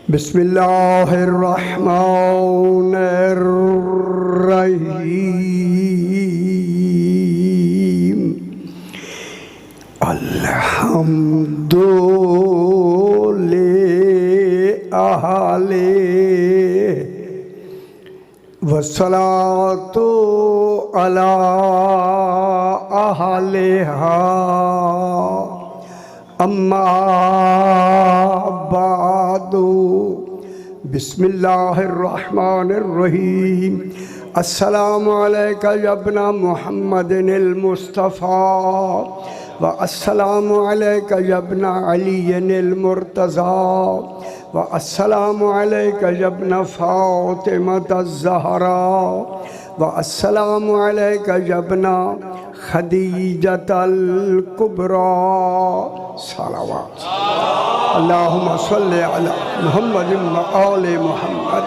بسم اللہ الرحمن الرحیم الحمد للہ والصلاة علی اہلہا اما بعد بسم اللہ الرحمن الرحیم السلام علیکہ یا ابن محمد المصطفیٰ والسلام علیکہ یا ابن علی المرتضیٰ والسلام علیکہ یا ابن فاطمہ الزہراء والسلام علیکہ یا ابن خدیجۃ الکبریٰ صلوات اللہم صلی علی محمد وآل محمد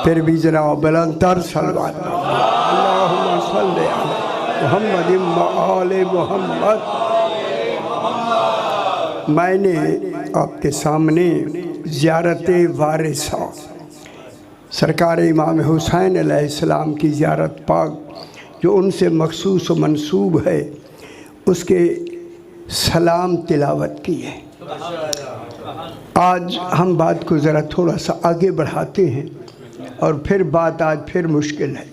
پھر بھی جناب بلند تر صلوات اللہم صلی علی محمد وآل محمد۔ میں نے آپ کے سامنے زیارت وارثہ سرکار امام حسین علیہ السلام کی زیارت پاک جو ان سے مخصوص و منسوب ہے اس کے سلام تلاوت کی ہے۔ آج ہم بات کو ذرا تھوڑا سا آگے بڑھاتے ہیں اور پھر بات آج پھر مشکل ہے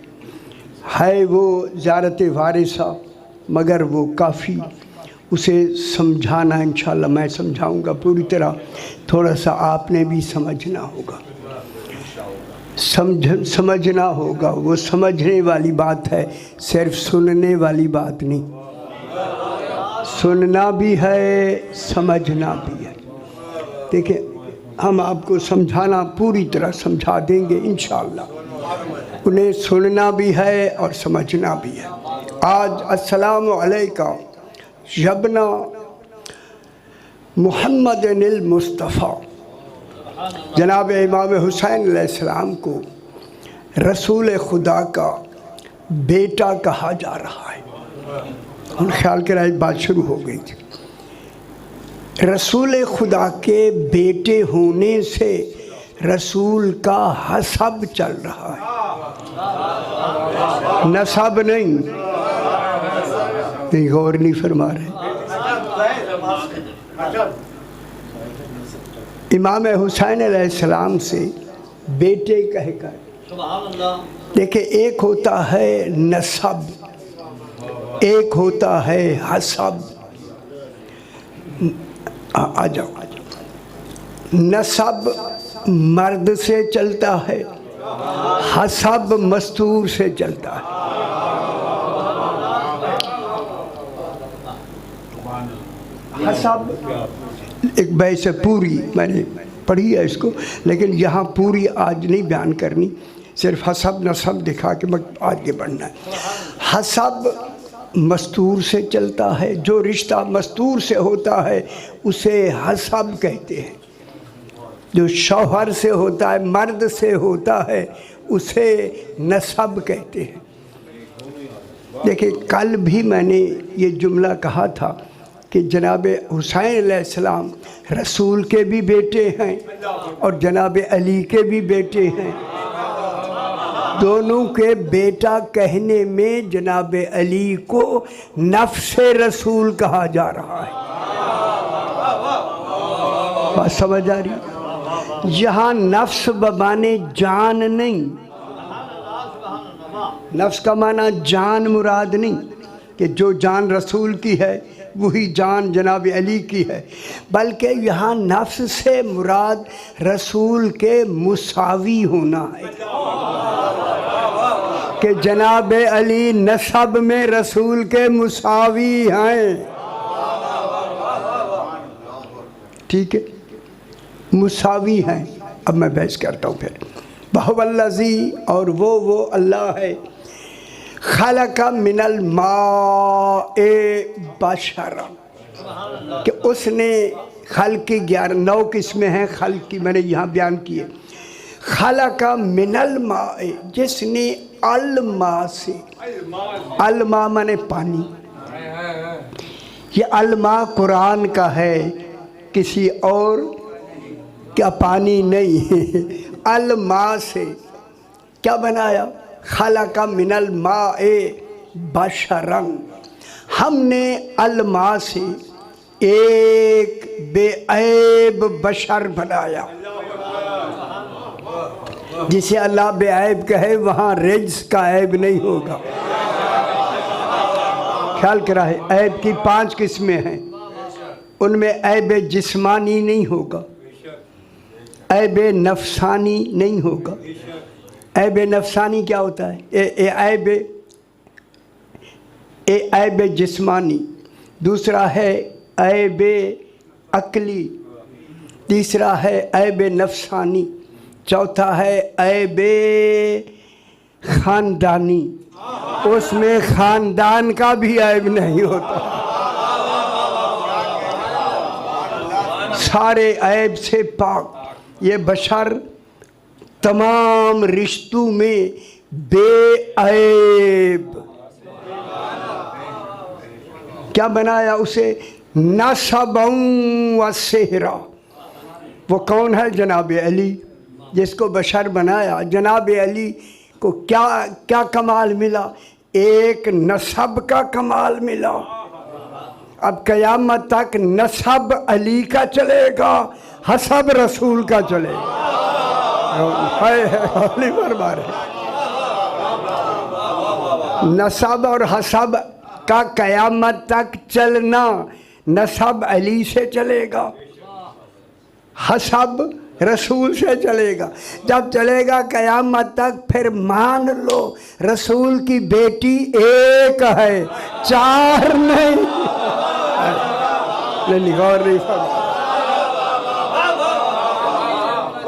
وہ زیارت وارثہ مگر وہ کافی اسے سمجھانا انشاءاللہ میں سمجھاؤں گا پوری طرح، تھوڑا سا آپ نے بھی سمجھنا ہوگا، سمجھنا ہوگا۔ وہ سمجھنے والی بات ہے، صرف سننے والی بات نہیں، سننا بھی ہے سمجھنا بھی ہے۔ دیکھیں ہم آپ کو سمجھانا پوری طرح سمجھا دیں گے انشاءاللہ، انہیں سننا بھی ہے اور سمجھنا بھی ہے۔ آج السلام علیکہ ابن محمد المصطفیٰ جناب امام حسین علیہ السلام کو رسول خدا کا بیٹا کہا جا رہا ہے۔ ان خیال کے رائے بات شروع ہو گئی تھی۔ رسول خدا کے بیٹے ہونے سے رسول کا حسب چل رہا ہے، نسب نہیں۔ غور نہیں فرما رہے۔ امام حسین علیہ السلام سے بیٹے کہہ کر دیکھیں، ایک ہوتا ہے نسب، ایک ہوتا ہے حسب۔ آ جاؤ۔ نسب مرد سے چلتا ہے، حسب مستور سے چلتا ہے۔ حسب ایک بحث پوری میں نے پڑھی ہے اس کو، لیکن یہاں پوری آج نہیں بیان کرنی، صرف حسب نسب دکھا کے آگے بڑھنا ہے۔ حسب مستور سے چلتا ہے، جو رشتہ مستور سے ہوتا ہے اسے حسب کہتے ہیں، جو شوہر سے ہوتا ہے مرد سے ہوتا ہے اسے نسب کہتے ہیں۔ دیکھیں کل بھی میں نے یہ جملہ کہا تھا کہ جناب حسین علیہ السلام رسول کے بھی بیٹے ہیں اور جناب علی کے بھی بیٹے ہیں۔ دونوں کے بیٹا کہنے میں جناب علی کو نفس رسول کہا جا رہا ہے۔ بات سمجھ آ رہی؟ یہاں نفس بمانے جان نہیں، نفس کا معنی جان مراد نہیں کہ جو جان رسول کی ہے وہی جان جناب علی کی ہے، بلکہ یہاں نفس سے مراد رسول کے مساوی ہونا ہے، کہ جناب علی نسب میں رسول کے مساوی ہیں۔ ٹھیک ہے، مساوی ہیں۔ اب میں بحث کرتا ہوں پھر۔ وَهُوَ الَّذِي، اور وہ اللہ ہے، خلق من الماء بشرا، کہ اس نے خلق کی 9 قسمیں ہیں خلق کی، میں نے یہاں بیان کیے۔ خلق من الماء، جس نے الماء سے، الماء مانے پانی، یہ الماء قرآن کا ہے، کسی اور کیا پانی نہیں الماء سے کیا بنایا؟ خلق من الماء بشرا، ہم نے الماء سے ایک بے عیب بشر بنایا۔ جسے اللہ بے عیب کہے وہاں رجس کا عیب نہیں ہوگا۔ خیال کرا ہے، عیب کی 5 قسمیں ہیں، ان میں عیب جسمانی نہیں ہوگا، عیب نفسانی نہیں ہوگا۔ عیب نفسانی کیا ہوتا ہے؟ عیب جسمانی، دوسرا ہے عیب عقلی، تیسرا ہے عیب نفسانی، چوتھا ہے عیب خاندانی، اس میں خاندان کا بھی عیب نہیں ہوتا، سارے عیب سے پاک۔ یہ بشر تمام رشتوں میں بے عیب۔ کیا بنایا اسے؟ نسبا و سہرا۔ وہ کون ہے؟ جناب علی، جس کو بشر بنایا۔ جناب علی کو کیا کمال ملا؟ ایک نسب کا کمال ملا۔ اب قیامت تک نسب علی کا چلے گا، حسب رسول کا چلے گا۔ نسب اور حسب کا قیامت تک چلنا، نسب علی سے چلے گا، حسب رسول سے چلے گا۔ جب چلے گا قیامت تک، پھر مان لو رسول کی بیٹی ایک ہے، 4 نہیں۔ غور نہیں فرمایا۔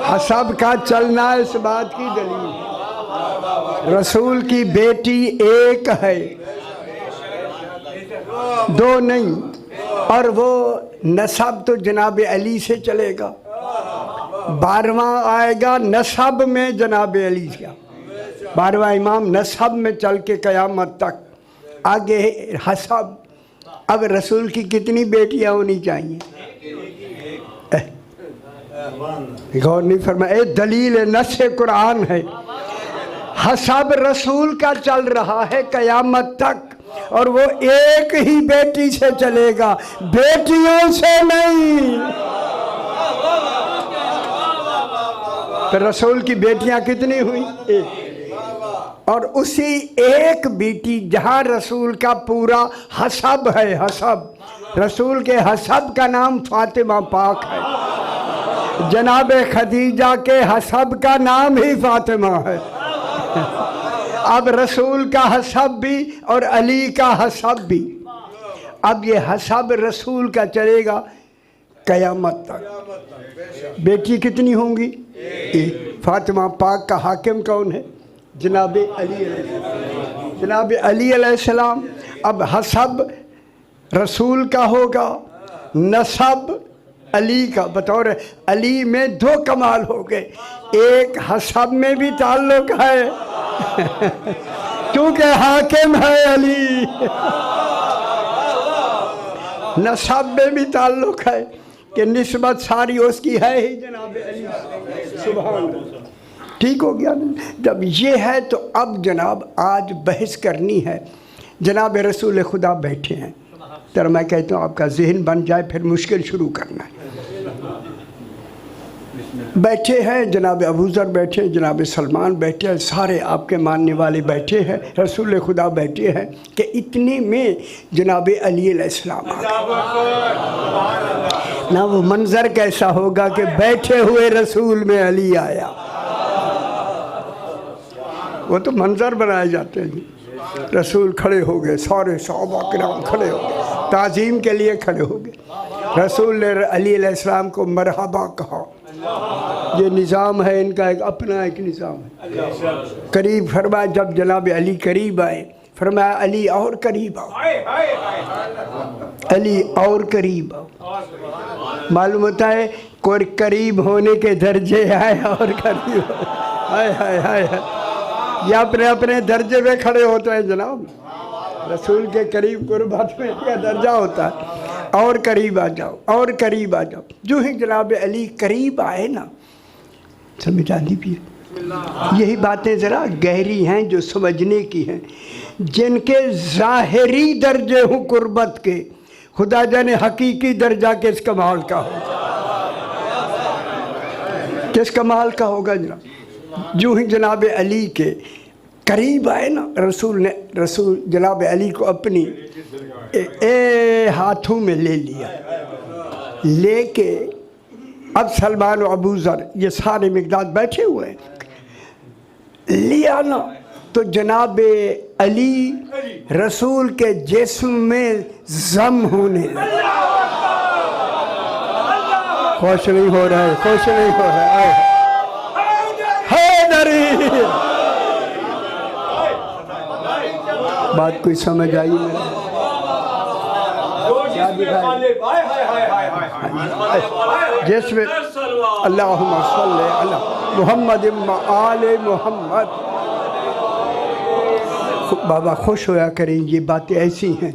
حسب کا چلنا اس بات کی دلیل، رسول کی بیٹی ایک ہے، 2 نہیں، اور وہ نسب تو جناب علی سے چلے گا۔ 12واں آئے گا نسب میں جناب علی کا، 12واں امام نسب میں چل کے قیامت تک آگے حسب۔ اب رسول کی کتنی بیٹیاں ہونی چاہیے؟ غور نہیں فرمایا۔ دلیل نص قرآن ہے، حسب رسول کا چل رہا ہے قیامت تک، اور وہ ایک ہی بیٹی سے چلے گا، بیٹیوں سے نہیں۔ تو رسول کی بیٹیاں کتنی ہوئی؟ ایک۔ اور اسی ایک بیٹی جہاں رسول کا پورا حسب ہے، حسب رسول کے حسب کا نام فاطمہ پاک ہے، جناب خدیجہ کے حسب کا نام ہی فاطمہ ہے۔ اب رسول کا حسب بھی اور علی کا حسب بھی، اب یہ حسب رسول کا چلے گا قیامت تک۔ بیٹی کتنی ہوں گی؟ ایک۔ فاطمہ پاک کا حاکم کون ہے؟ جناب علی علیہ السلام۔ جناب علی علیہ السلام۔ اب حسب رسول کا ہوگا، نسب علی کا۔ بطور علی میں 2 کمال ہو گئے، ایک حسب میں بھی تعلق ہے کیونکہ حاکم ہے علی، نسب میں بھی تعلق ہے کہ نسبت ساری اس کی ہے ہی جناب علی۔ سبحان اللہ۔ ٹھیک ہو گیا۔ جب یہ ہے تو اب جناب آج بحث کرنی ہے۔ جناب رسول خدا بیٹھے ہیں، تو میں کہتا ہوں آپ کا ذہن بن جائے، پھر مشکل شروع کرنا ہے۔ بیٹھے ہیں جناب ابوذر، بیٹھے ہیں جناب سلمان، بیٹھے ہیں سارے آپ کے ماننے والے، بیٹھے ہیں رسول خدا بیٹھے ہیں، کہ اتنے میں جناب علی علیہ السلام آ گئے۔ نہ وہ منظر کیسا ہوگا کہ بیٹھے ہوئے رسول میں علی آیا، وہ تو منظر بنائے جاتے ہیں۔ رسول کھڑے ہو گئے، سارے صحابہ کرام کھڑے ہو گئے، تعظیم کے لیے کھڑے ہو گئے۔ رسول نے علی علیہ السلام کو مرحبا کہا۔ یہ نظام ہے ان کا، ایک اپنا ایک نظام ہے۔ قریب فرمایا، جب جناب علی قریب آئے فرمایا علی اور قریب آؤ، علی اور قریب آؤ۔ معلوم ہوتا ہے کوئی قریب ہونے کے درجے آئے اور قریب ہائے ہائے ہائے، یہ اپنے اپنے درجے پہ کھڑے ہوتے ہیں جناب۔ رسول کے قریب قربت میں کیا درجہ ہوتا ہے۔ اور قریب آ جاؤ، اور قریب آ جاؤ۔ جو ہی جناب علی قریب آئے نا، سمجھ آتی بھی ہے۔ یہی باتیں ذرا گہری ہیں جو سمجھنے کی ہیں۔ جن کے ظاہری درجے ہوں قربت کے، خدا جانے حقیقی درجہ کس کمال کا ہوگا، کس کمال کا ہوگا جناب۔ جو ہی جناب علی کے قریب آئے نا، رسول جناب علی کو اپنی ہاتھوں میں لے لیا، لے کے اب سلمان و ابو ذر یہ سارے مقداد بیٹھے ہوئے ہیں، لیا نا تو جناب علی رسول کے جسم میں ضم ہونے لگا۔ خوش نہیں ہو رہا ہے، خوش نہیں ہو رہا ہے۔ حیدری، بات کوئی سمجھ آئی میرا؟ جس میں اللہم صلی علی محمد آل محمد۔ بابا خوش ہویا کریں، یہ باتیں ایسی ہیں۔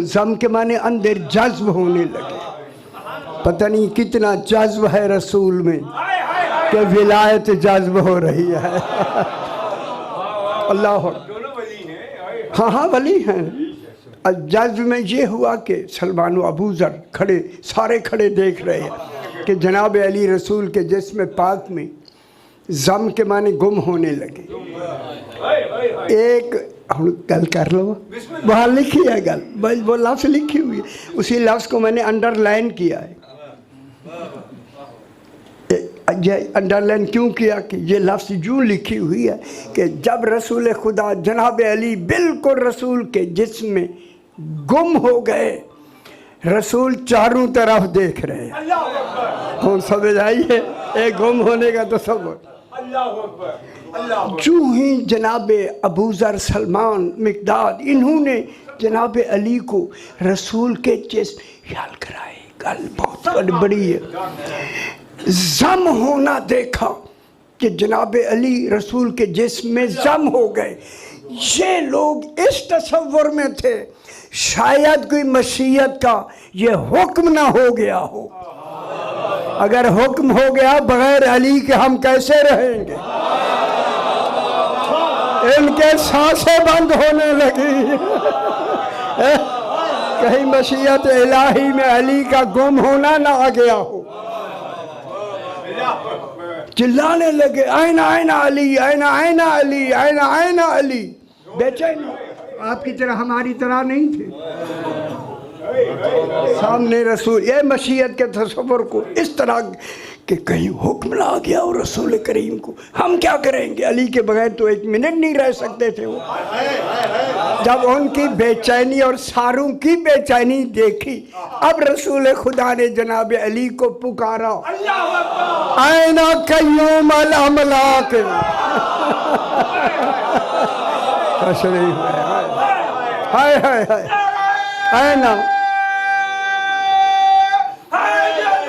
ضم کے معنی اندر جذب ہونے لگے۔ پتہ نہیں کتنا جذب ہے رسول میں کہ ولایت جذب ہو رہی ہے۔ اللہ، ہاں ولی ہیں۔ جذب میں یہ ہوا کہ سلمان و ابو ذر کھڑے، سارے کھڑے دیکھ رہے ہیں کہ جناب علی رسول کے جسم پاک میں ضم کے معنی گم ہونے لگے۔ ایک گل کر لو، وہاں لکھی ہے گل، وہ لفظ لکھی ہوئی ہے، اسی لفظ کو میں نے انڈر لائن کیا ہے۔ یہ انڈر لائن کیوں کیا کہ یہ لفظ یوں لکھی ہوئی ہے کہ جب رسول خدا جناب علی بالکل رسول کے جسم میں گم ہو گئے، رسول چاروں طرف دیکھ رہے ہیں۔ کون سمجھ آئی ہے ایک گم ہونے کا تصور؟ جو ہی جناب ابو ذر، سلمان، مقداد، انہوں نے جناب علی کو رسول کے جسم خیال کرائے، گل بہت بڑی ہے، ضم ہونا دیکھا کہ جناب علی رسول کے جسم میں ضم ہو گئے۔ یہ لوگ اس تصور میں تھے شاید کوئی مشیت کا یہ حکم نہ ہو گیا ہو۔ اگر حکم ہو گیا بغیر علی کے ہم کیسے رہیں گے؟ ان کے سانسیں بند ہونے لگی۔ کہیں مشیت الہی میں علی کا گم ہونا نہ آ گیا ہو۔ چلانے لگے، آئین آئین علی، آئین آئین علی، آئین آئین علی۔ بے چین آپ کی طرح ہماری طرح نہیں تھے۔ سامنے رسول، یہ مشیت کے تصور کو اس طرح کہ کہیں حکم نہ آ گیا اور رسول کریم کو ہم کیا کریں گے؟ علی کے بغیر تو ایک منٹ نہیں رہ سکتے تھے وہ۔ جب ان کی بے چینی اور ساروں کی بے چینی دیکھی، اب رسول خدا نے جناب علی کو پکارا، آئین قیوم الاملاک۔ تشریف ہے، ہائے ہائے ہائے، آئین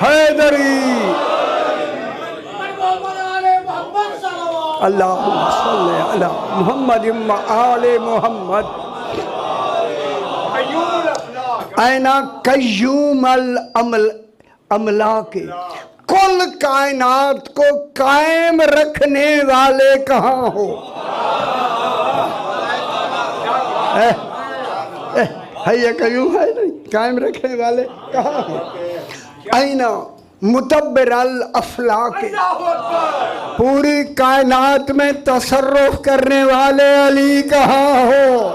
حیدری۔ اللہم صلی علی محمد آل محمد۔ آئین قیوم الاملاک، کل کائنات کو قائم رکھنے والے کہاں ہو؟ یہ قیوم ہے نہیں، قائم رکھنے والے کہاں ہو؟ آئین متبر الافلاک، پوری کائنات میں تصرف کرنے والے علی کہاں ہو؟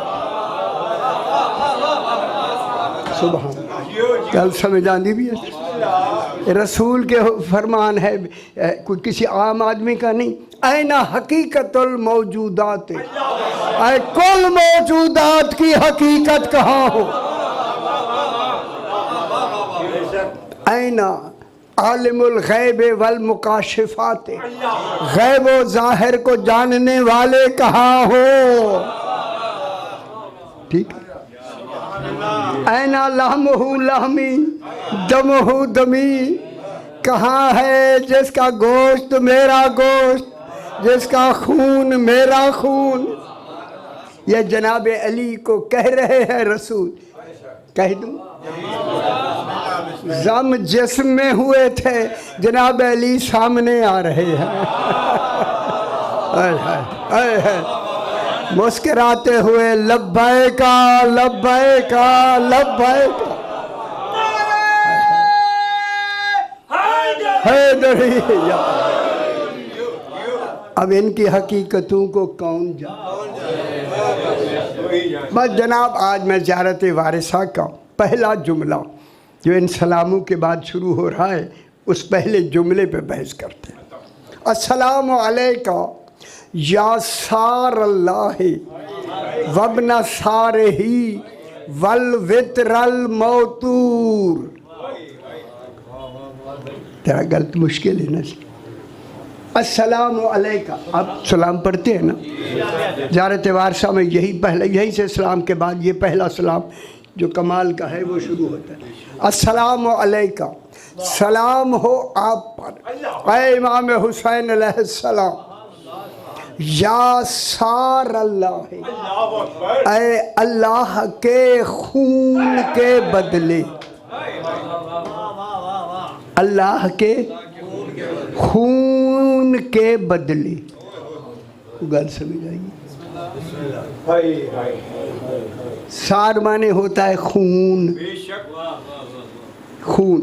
سبحان کل سمجھ آندی بھی ہے، رسول کے فرمان ہے، کوئی کسی عام آدمی کا نہیں۔ آئین حقیقت الموجودات، اے کل موجودات کی حقیقت کہاں ہو؟ آئین عالم الغیب والمکاشفات، غیب و ظاہر کو جاننے والے کہاں ہو؟ ٹھیک ہے۔ اینا لحمہ لحمی دمہ دمی، کہاں ہے جس کا گوشت میرا گوشت، جس کا خون میرا خون؟ یہ جناب علی کو کہہ رہے ہیں رسول۔ کہہ دوں؟ زم جسم میں ہوئے تھے، جناب علی سامنے آ رہے ہیں، مسکراتے ہوئے لبیکا لبیکا لبیکا حیدری۔ اب ان کی حقیقتوں کو کون جانے؟ بس جناب آج میں زیارت وارثہ کا پہلا جملہ جو ان سلاموں کے بعد شروع ہو رہا ہے اس پہلے جملے پہ بحث کرتے ہیں۔ السلام علیکہ یا سار اللہ وابن سارہ والوتر الموتور۔ تیرا غلط مشکل ہے نا؟ السلام علیکہ، آپ سلام پڑھتے ہیں نا زیارت وارثہ میں، یہی سے سلام کے بعد یہ پہلا سلام جو کمال کا ہے وہ شروع ہوتا ہے۔ السلام علیکہ، سلام ہو آپ پر اے امام حسین علیہ السلام، یا سار اللہ، اے اللہ کے خون کے بدلے، اللہ کے خون کے بدلے۔ گل سمجھ آئی؟ سار معنی ہوتا ہے خون، خون۔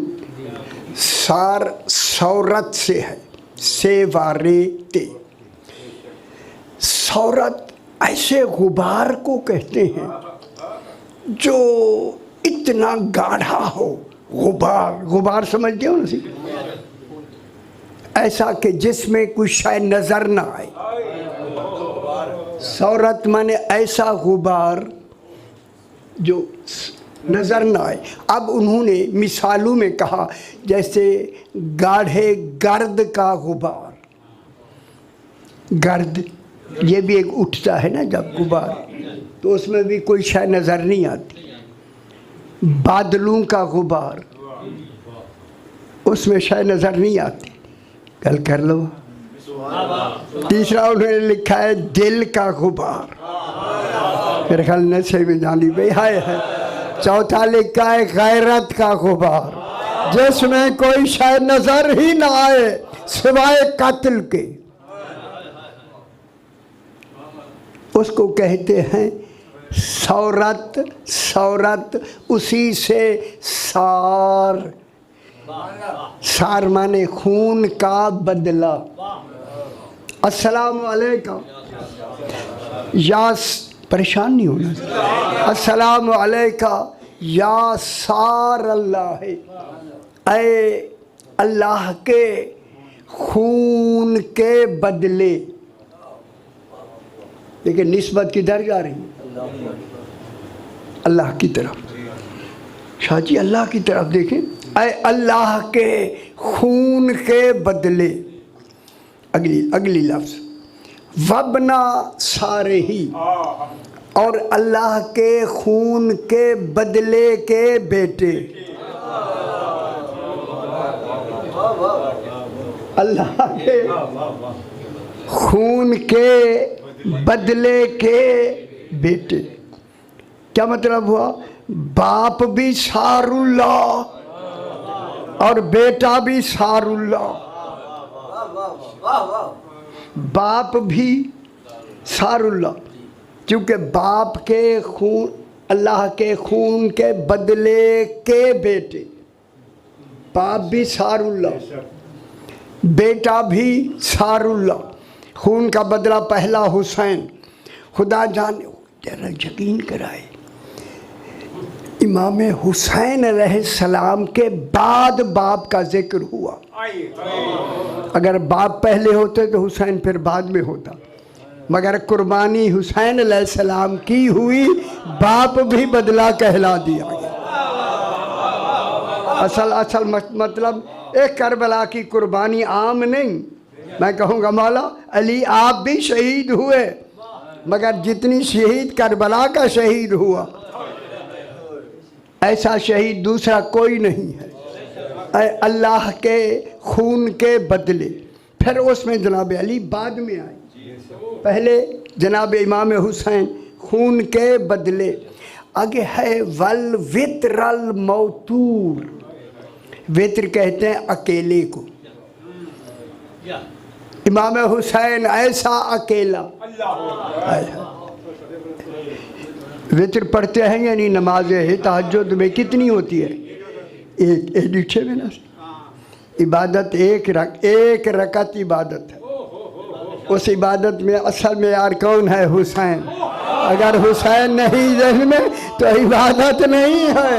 سار سورت سے ہے، سیوارے تے۔ سورت ایسے غبار کو کہتے ہیں جو اتنا گاڑھا ہو، غبار، غبار سمجھتے ہو نا سی، ایسا کہ جس میں کوئی شے نظر نہ آئے۔ سورت مانے ایسا غبار جو نظر نہ آئے۔ اب انہوں نے مثالوں میں کہا جیسے گاڑھے گرد کا غبار، گرد یہ بھی ایک اٹھتا ہے نا جب غبار، تو اس میں بھی کوئی شے نظر نہیں آتی۔ بادلوں کا غبار، اس میں شے نظر نہیں آتی۔ گل کر لو۔ تیسرا انہوں نے لکھا ہے دل کا غبار، میرے خیال نشے میں جانی بھائی ہائے ہے۔ چوتھا لکھا ہے غیرت کا غبار، جس میں کوئی شے نظر ہی نہ آئے سوائے قتل کے، اس کو کہتے ہیں سورت۔ سورت اسی سے سار، سار مانے خون کا بدلہ۔ السلام علیکم، یا پریشان نہیں ہونا، السلام علیکہ یا سار اللہ، اے اللہ کے خون کے بدلے۔ لیکن نسبت کدھر جا رہی ہے؟ اللہ کی طرف۔ شاہ جی اللہ کی طرف دیکھیں، اے اللہ کے خون کے بدلے۔ اگلی لفظ وابن سارہ، اور اللہ کے خون کے بدلے کے بیٹے۔ اللہ کے خون کے بدلے کے بیٹے، کیا مطلب ہوا؟ باپ بھی سار اللہ اور بیٹا بھی سار اللہ۔ باپ بھی سار اللہ، کیونکہ باپ کے خون، اللہ کے خون کے بدلے کے بیٹے، باپ بھی سار اللہ، بیٹا بھی سار اللہ۔ خون کا بدلہ پہلا حسین، خدا جانے ذرا یقین کرائے، امام حسین علیہ السلام کے بعد باپ کا ذکر ہوا۔ اگر باپ پہلے ہوتے تو حسین پھر بعد میں ہوتا، مگر قربانی حسین علیہ السلام کی ہوئی، باپ بھی بدلہ کہلا دیا گیا۔ اصل مطلب ایک کربلا کی قربانی عام نہیں، میں کہوں گا مولا علی آپ بھی شہید ہوئے، مگر جتنی شہید کربلا کا شہید ہوا ایسا شہید دوسرا کوئی نہیں ہے۔ اے اللہ کے خون کے بدلے، پھر اس میں جناب علی بعد میں آئے، پہلے جناب امام حسین خون کے بدلے۔ آگے ہے ول وطرل موتور، وطر کہتے ہیں اکیلے کو، امام حسین ایسا اکیلا، وطر پڑھتے ہیں یعنی نمازیں تہجد میں کتنی ہوتی ہے؟ ایک 6 منٹ عبادت، ایک رکعت عبادت ہے، اس عبادت میں اصل معیار کون ہے؟ حسین، اگر حسین نہیں ذہن میں تو عبادت نہیں ہے،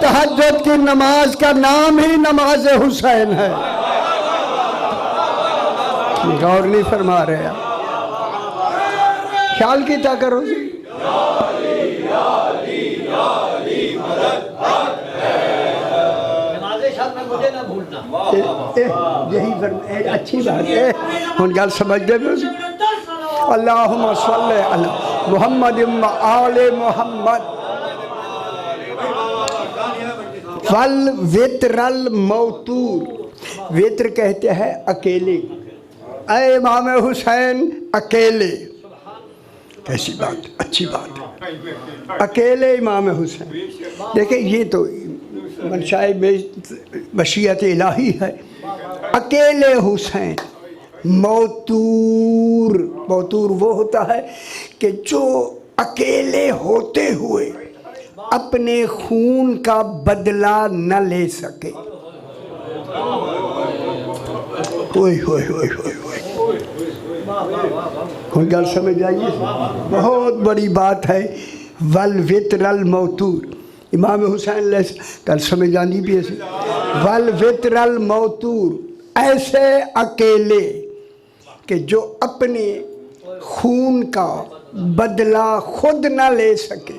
تہجد کی نماز کا نام ہی نماز حسین ہے، غور نہیں فرما رہے آپ، خیال کیتا کرو جی، یہی اچھی بات ہے، ان گل سمجھ دے بھی، اللہم صلی علی محمد و آل محمد، والوتر الموتور، وتر کہتے ہیں اکیلے، اے امام حسین اکیلے، کیسی بات، اچھی بات ہے، اکیلے امام حسین، دیکھیں یہ تو منشاء مشیت الہی ہے، اکیلے حسین، موتور، موتور وہ ہوتا ہے کہ جو اکیلے ہوتے ہوئے اپنے خون کا بدلہ نہ لے سکے، ہوئے ہوئے ہوئے ہوئے ہوئے، کوئی گل سمجھ آئیے، بہت بڑی بات ہے، والوتر الموتور، امام حسین علیہ السلام کل سمجھ آنی بھی ایسے، والوتر الموتور، ایسے اکیلے کہ جو اپنے خون کا بدلہ خود نہ لے سکے،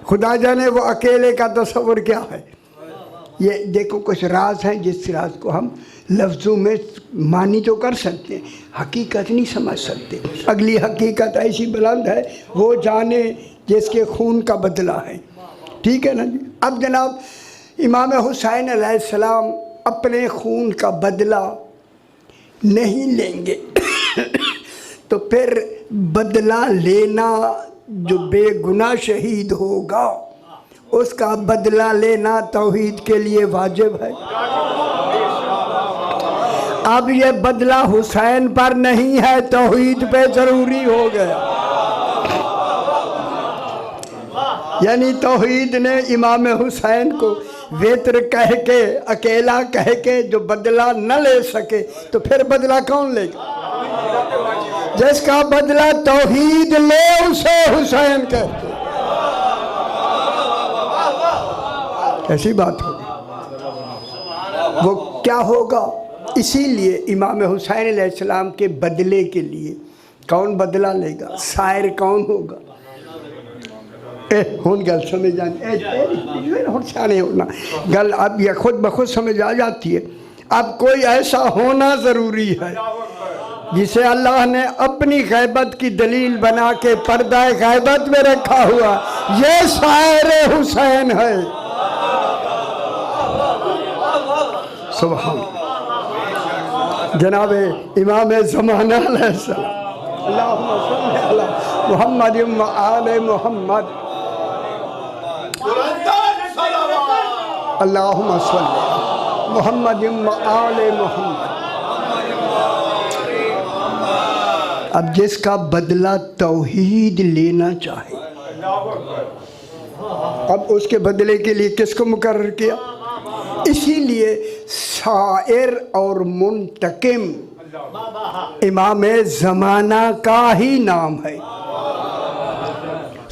خدا جانے وہ اکیلے کا تصور کیا ہے، یہ دیکھو کچھ راز ہیں جس راز کو ہم لفظوں میں مانی تو کر سکتے ہیں، حقیقت نہیں سمجھ سکتے، اگلی حقیقت ایسی بلند ہے وہ جانے جس کے خون کا بدلہ ہے، ٹھیک ہے نا جی۔ اب جناب امام حسین علیہ السلام اپنے خون کا بدلہ نہیں لیں گے تو پھر بدلہ لینا، جو بے گناہ شہید ہوگا اس کا بدلہ لینا توحید کے لیے واجب ہے، اب یہ بدلہ حسین پر نہیں ہے، توحید پہ ضروری ہو گیا، یعنی توحید نے امام حسین کو وتر کہہ کے، اکیلا کہہ کے جو بدلہ نہ لے سکے تو پھر بدلہ کون لے گا؟ جس کا بدلہ توحید لے اسے حسین کہتے، کیسی بات ہوگی، وہ کیا ہوگا؟ اسی لیے امام حسین علیہ السلام کے بدلے کے لیے کون بدلہ لے گا؟ سائر کون ہوگا؟ ہون گل سمجھ جانے، ہون سانے ہونا گل اب یہ خود بخود سمجھ آ جاتی ہے، اب کوئی ایسا ہونا ضروری ہے جسے اللہ نے اپنی غیبت کی دلیل بنا کے پردہ غیبت میں رکھا ہوا، یہ سائر حسین ہے، سبحان جناب امام زمانہ علیہ السلام، اللہم صلی علی محمد و آل محمد، اللہم صلی محمد و آل محمد۔ اب جس کا بدلہ توحید لینا چاہے، اب اس کے بدلے کے لیے کس کو مقرر کیا؟ اسی لیے سائر اور منتقم امام زمانہ کا ہی نام ہے،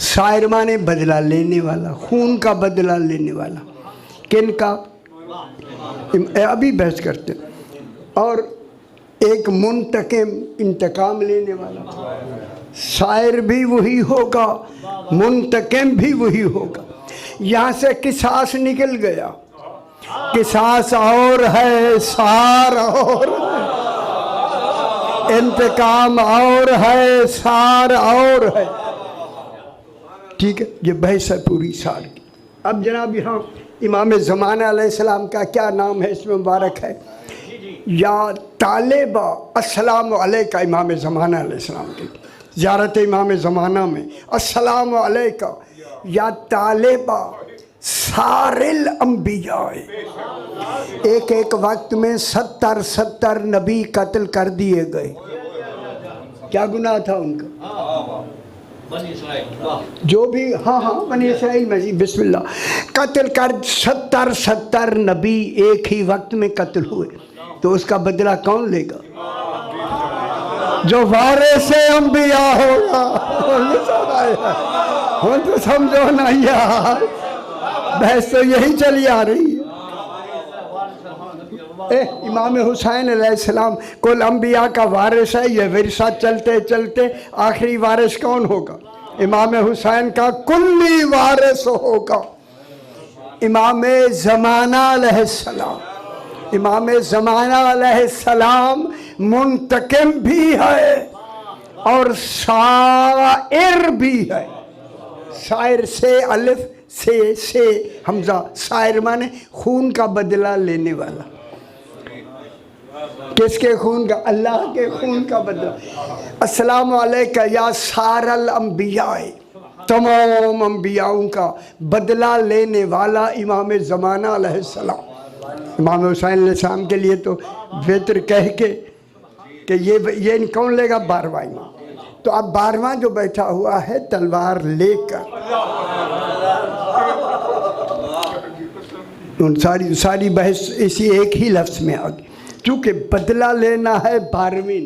سائر مانے بدلہ لینے والا، خون کا بدلہ لینے والا، کن کا؟ ابھی بحث کرتے ہیں، اور ایک منتقم انتقام لینے والا، سائر بھی وہی ہوگا، منتقم بھی وہی ہوگا، یہاں سے قصاص نکل گیا، قصاص اور ہے، سار اور ہے، انتقام اور ہے، سار اور ہے، ٹھیک ہے، یہ بحث ہے پوری سال کی۔ اب جناب یہاں امام زمانہ علیہ السلام کا کیا نام ہے، اس میں مبارک ہے یا طالبہ السلام علیکہ، امام زمانہ علیہ السلام کی زیارت امام زمانہ میں السلام علیکہ، یا طالبہ سارل انبیاء، ایک ایک وقت میں 70 نبی قتل کر دیے گئے. کیا گناہ تھا ان کا؟ جو بھی بنی اسرائیل میں بسم اللہ قتل کر 70 نبی ایک ہی وقت میں قتل ہوئے، تو اس کا بدلہ کون لے گا؟ جو وارث انبیاء ہوگا. ہوں تو سمجھو نا یار، بحث تو یہی چلی آ رہی ہے. امام حسین علیہ السلام کل انبیاء کا وارث ہے. یہ ورثہ چلتے چلتے آخری وارث کون ہوگا؟ امام حسین کا کلی وارث ہوگا امام زمانہ علیہ السلام. امام زمانہ علیہ السلام منتقم بھی ہے اور سائر بھی ہے. سائر سے الف سے حمزہ، سائر مانے خون کا بدلہ لینے والا. کس کے خون کا؟ اللہ کے خون کا بدلہ. السلام علیکہ یا سار الانبیاء، تمام انبیاؤں کا بدلہ لینے والا امام زمانہ علیہ السلام. امام حسین علیہ السلام کے لیے تو وطر کہہ کے کہ یہ کون لے گا؟ 12واں امام. تو اب 12واں جو بیٹھا ہوا ہے تلوار لے کر، ساری بحث اسی ایک ہی لفظ میں آ گئی. چونکہ بدلہ لینا ہے 12ویں،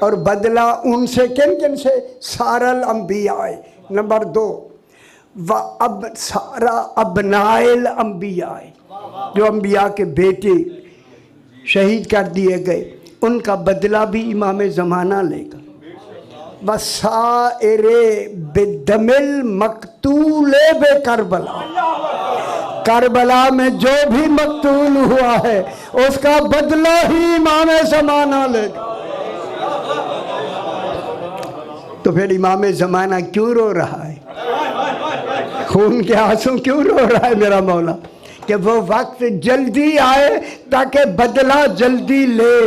اور بدلہ ان سے کن سے؟ سارا الانبیاء. نمبر 2 اب سارا ابناء الانبیاء، جو انبیاء کے بیٹے شہید کر دیے گئے، ان کا بدلہ بھی امام زمانہ لے گا. وسائر بدم المقتول بکربلا، کربلا میں جو بھی مقتول ہوا ہے اس کا بدلہ ہی امام زمانہ لے گا. تو پھر امام زمانہ کیوں رو رہا ہے؟ خون کے آنسو کیوں رو رہا ہے میرا مولا؟ کہ وہ وقت جلدی آئے تاکہ بدلہ جلدی لے.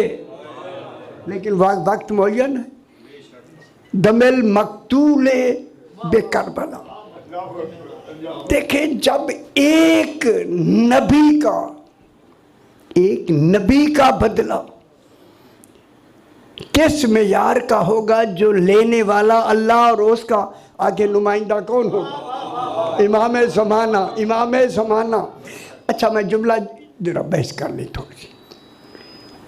لیکن وقت معین ہے. دم المقتول بکربلا. دیکھیں جب ایک نبی کا بدلہ کس معیار کا ہوگا، جو لینے والا اللہ اور اس کا آگے نمائندہ کون ہوگا؟ امام زمانہ. اچھا میں جملہ ذرا بحث کر لی تھوڑی سی.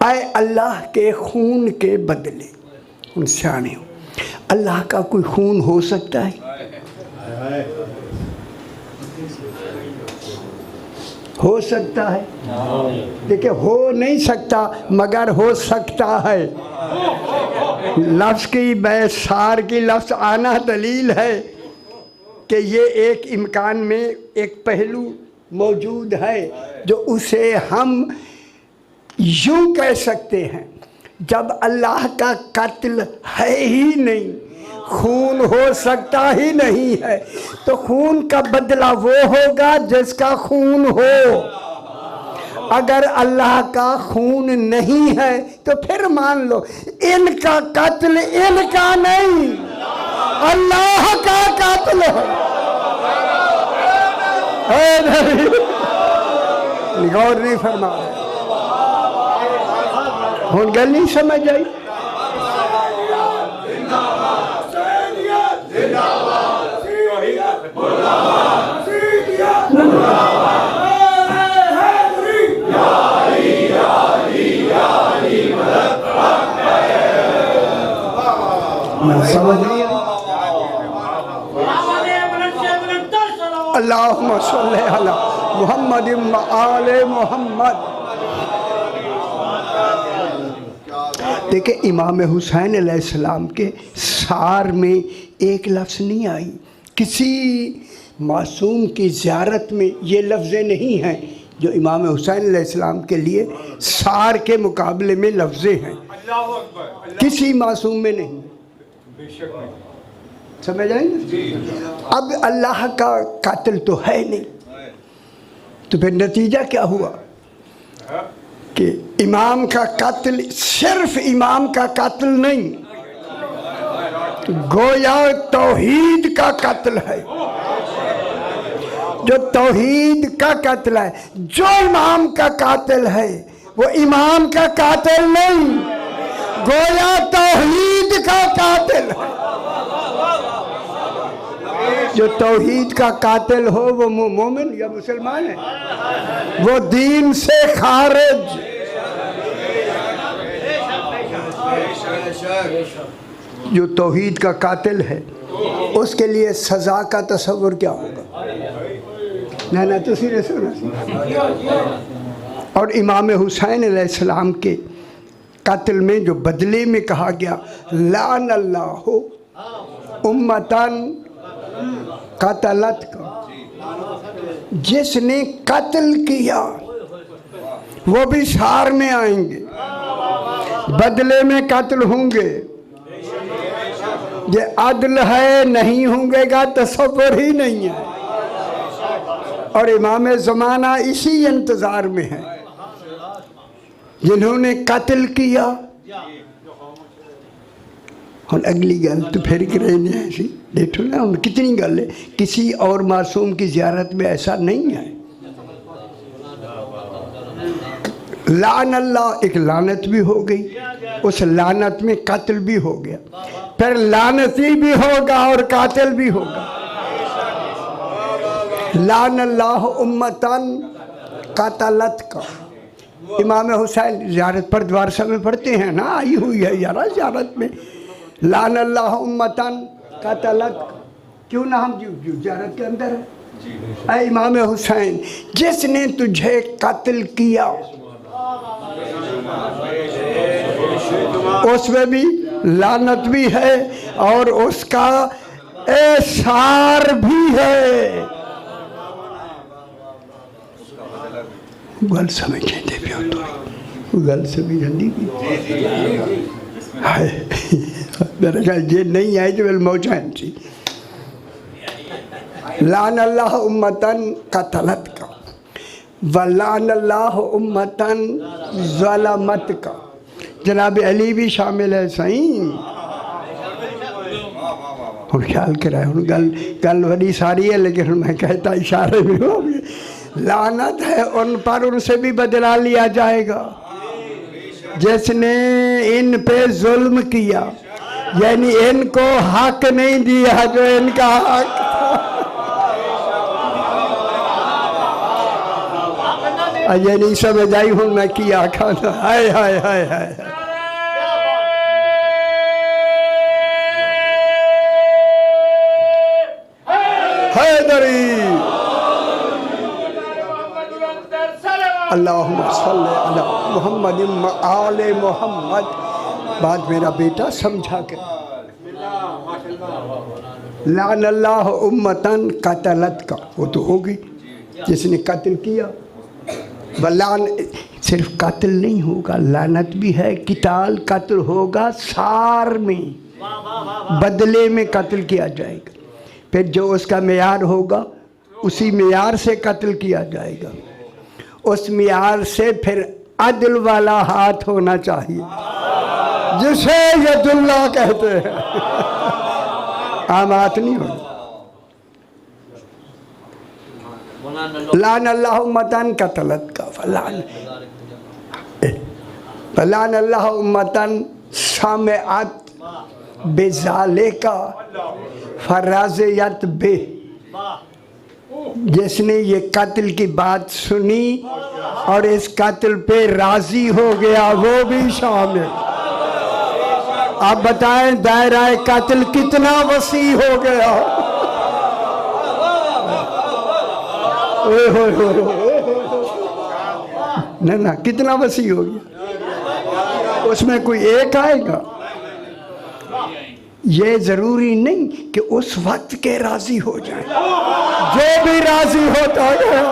اے اللہ کے خون کے بدلے، ان سیانے ہو، اللہ کا کوئی خون ہو سکتا ہے؟ ہو سکتا ہے؟ دیکھیں ہو نہیں سکتا مگر ہو سکتا ہے. لفظ کی سار کی لفظ آنا دلیل ہے کہ یہ ایک امکان میں ایک پہلو موجود ہے جو اسے ہم یوں کہہ سکتے ہیں. جب اللہ کا قتل ہے ہی نہیں، خون ہو سکتا ہی نہیں ہے، تو خون کا بدلہ وہ ہوگا جس کا خون ہو. اگر اللہ کا خون نہیں ہے تو پھر مان لو ان کا قتل ان کا نہیں، اللہ کا قتل ہے. غور نہیں فرما رہے، ہون گل نہیں سمجھ آئی. سمجھ نہیں آئی. اللہم صلی علی محمد و آل محمد. دیکھیں امام حسین علیہ السلام کے سار میں ایک لفظ نہیں آئی. کسی معصوم کی زیارت میں یہ لفظیں نہیں ہیں جو امام حسین علیہ السلام کے لیے سار کے مقابلے میں لفظیں ہیں. کسی معصوم میں نہیں. سمجھ آئیں گے؟ اب اللہ کا قاتل تو ہے نہیں، تو پھر نتیجہ کیا ہوا کہ امام کا قاتل صرف امام کا قاتل نہیں، گویا توحید کا قتل ہے. جو توحید کا قاتل ہے. جو امام کا قاتل ہے وہ امام کا قاتل نہیں، گویا توحید کا قاتل ہے. جو توحید کا قاتل ہو وہ مومن یا مسلمان ہے، وہ دین سے خارج. جو توحید کا قاتل ہے اس کے لیے سزا کا تصور کیا ہوگا؟ نہ تسی نے سنا. اور امام حسین علیہ السلام کے قتل میں جو بدلے میں کہا گیا لعن اللہ امتن قتلت کا، جس نے قتل کیا وہ بھی شار میں آئیں گے، بدلے میں قتل ہوں گے. یہ عدل ہے، نہیں ہوں گے گا تصور ہی نہیں ہے. اور امام زمانہ اسی انتظار میں ہے. جنہوں نے قتل کیا، اور اگلی گل تو پھر کریں ایسی دیکھو نا کتنی گل ہے. کسی اور معصوم کی زیارت میں ایسا نہیں ہے. لعن اللہ، ایک لعنت بھی ہو گئی، اس لعنت میں قتل بھی ہو گیا، پھر لعنتی بھی ہوگا اور قاتل بھی ہوگا. لعن اللہ امتن قتلت کا. امام حسین زیارت پر دوارسہ میں پڑھتے ہیں نا، آئی ہوئی ہے یارا زیارت میں لعن اللہ امتن قتلت کا. کیوں نہ ہم جو زیارت کے اندر ہے. اے امام حسین، جس نے تجھے قتل کیا اس میں بھی لعنت بھی ہے اور اس کا احسار بھی ہے. گل سمجھیں دے بھی ہوتا گل سمجھیں دی بھی میرے خیال یہ نہیں آئی جو الموجین سی. لعن اللہ امتن قتلت کا ولعن اللہ امتن ظلمت کا. جناب علی بھی شامل ہے صحیح. ہوں خیال کرائے ہوں گل بڑی ساری ہے لیکن میں کہتا اشارے میں ہو گیا. لعنت ہے ان پر، ان سے بھی بدلہ لیا جائے گا جس نے ان پہ ظلم کیا، یعنی ان کو حق نہیں دیا جو ان کا حق تھا. یہ نہیں سمجھ آئی ہوں میں کیا کھانا. ہائے ہائے ہائے ہائے حیدری. اللہم صلی علی محمد آل محمد. بات میرا بیٹا سمجھا کر. لعن اللہ امتن قتلت کا، وہ تو ہوگی جس نے قتل کیا. ولعن صرف قتل نہیں ہوگا، لعنت بھی ہے. قتال قتل ہوگا سار میں، بدلے میں قتل کیا جائے گا. پھر جو اس کا معیار ہوگا اسی معیار سے قتل کیا جائے گا. اس معیار سے پھر عدل والا ہاتھ ہونا چاہیے جسے ید اللہ کہتے ہیں. عام ہاتھ نہیں ہونا. لعن اللہ امتن قتلت کا فلعن اللہ امتن سمعت بذالک فرضیت بہ. جس نے یہ قتل کی بات سنی اور اس قتل پہ راضی ہو گیا وہ بھی شامل. آپ بتائیں دائرہ قتل کتنا وسیع ہو گیا. نہ کتنا وسیع ہو گیا. اس میں کوئی ایک آئے گا. یہ ضروری نہیں کہ اس وقت کے راضی ہو جائیں، جو بھی راضی ہوتا گیا.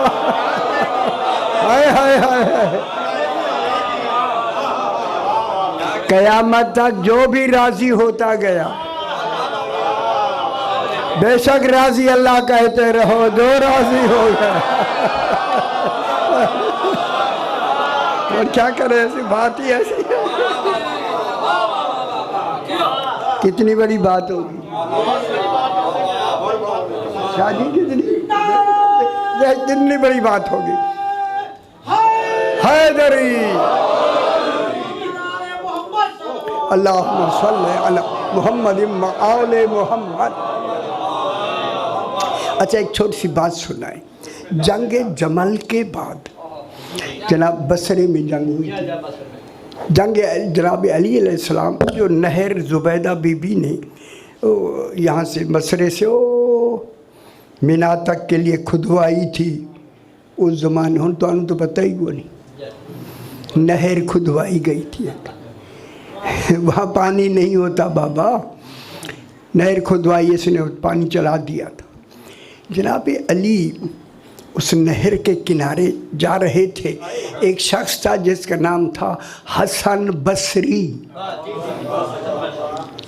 ہائے ہائے ہائے قیامت تک جو بھی راضی ہوتا گیا. بے شک راضی اللہ کہتے رہو جو راضی ہو گیا. اور کیا کرے، ایسی بات ہی ایسی ہے. کتنی بڑی بات ہوگی. شادی کتنی یہ کتنی بڑی بات ہوگی. حیدری اللہم صلی علی محمد و آل محمد. اچھا ایک چھوٹی سی بات سنائیں. جنگ جمل کے بعد جناب بصرے میں جنگ ہوئی تھی. جنگ جناب علی علیہ السلام جو نہر زبیدہ بی بی نے یہاں سے بصرے سے مینا تک کے لیے کھدوائی تھی. اس زمانے ہوں تو پتہ ہی وہ نہیں. نہر کھدوائی گئی تھی. وہاں پانی نہیں ہوتا بابا. نہر کھدوائی اس نے پانی چلا دیا تھا. جناب علی اس نہر کے کنارے جا رہے تھے. ایک شخص تھا جس کا نام تھا حسن بصری.